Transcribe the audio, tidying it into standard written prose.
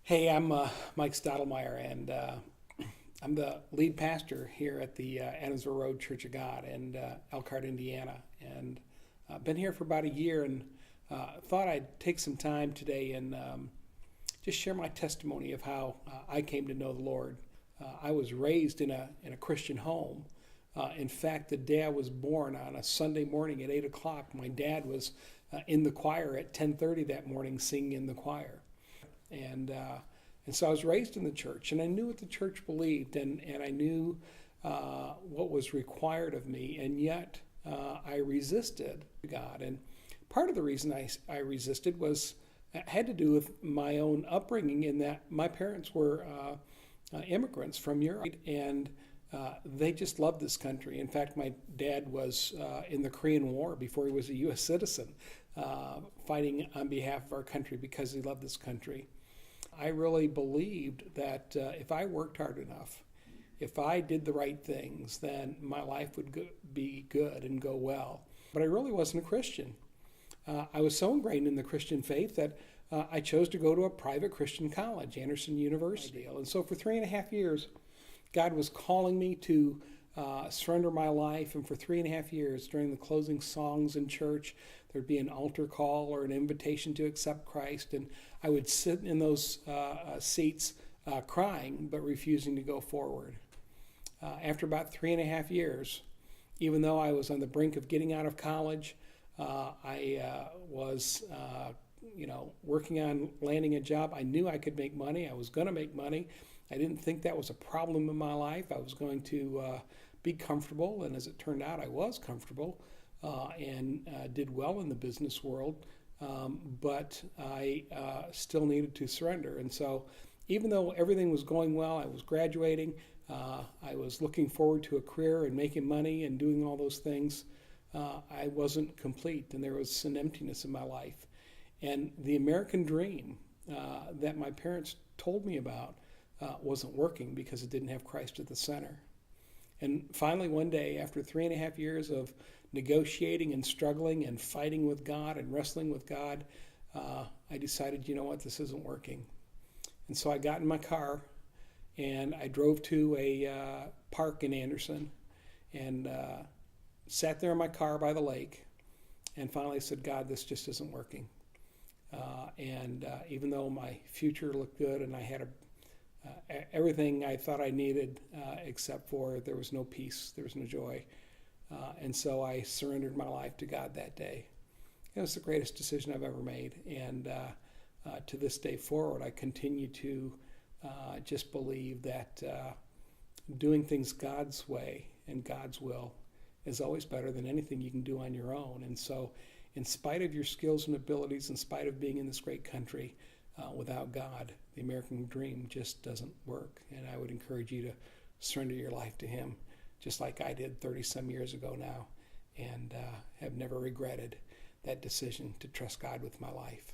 Hey, I'm Mike Stottlemyre, and I'm the lead pastor here at the Adamsville Road Church of God in Elkhart, Indiana. And I've been here for about a year and thought I'd take some time today and just share my testimony of how I came to know the Lord. I was raised in a Christian home. In fact, the day I was born, on a Sunday morning at 8 o'clock, my dad was in the choir at 10:30 that morning singing in the choir. And so I was raised in the church, and I knew what the church believed, and I knew what was required of me, and yet I resisted God. And part of the reason I resisted had to do with my own upbringing, in that my parents were immigrants from Europe, and they just loved this country. In fact, my dad was in the Korean War before he was a U.S. citizen, fighting on behalf of our country because he loved this country. I really believed that if I worked hard enough, if I did the right things, then my life would be good and go well. But I really wasn't a Christian. I was so ingrained in the Christian faith that I chose to go to a private Christian college, Anderson University. And so for 3.5 years, God was calling me to surrender my life. And for 3.5 years, during the closing songs in church, there'd be an altar call or an invitation to accept Christ. And I would sit in those seats crying, but refusing to go forward. After about 3.5 years, even though I was on the brink of getting out of college, I was working on landing a job. I knew I could make money. I was going to make money. I didn't think that was a problem in my life. I was going to be comfortable, and as it turned out, I was comfortable and did well in the business world, but I still needed to surrender. And so even though everything was going well, I was graduating, I was looking forward to a career and making money and doing all those things, I wasn't complete, and there was an emptiness in my life. And the American dream that my parents told me about wasn't working because it didn't have Christ at the center. And finally, one day, after 3.5 years of negotiating and struggling and fighting with God and wrestling with God, I decided, you know what, this isn't working. And so I got in my car and I drove to a park in Anderson and sat there in my car by the lake and finally said, God, this just isn't working. Even though my future looked good and I had everything I thought I needed, except for there was no peace, there was no joy. And so I surrendered my life to God that day. It was the greatest decision I've ever made. And to this day forward, I continue to just believe that doing things God's way and God's will is always better than anything you can do on your own. And so in spite of your skills and abilities, in spite of being in this great country, without God, the American dream just doesn't work. And I would encourage you to surrender your life to Him, just like I did 30-some years ago now, and have never regretted that decision to trust God with my life.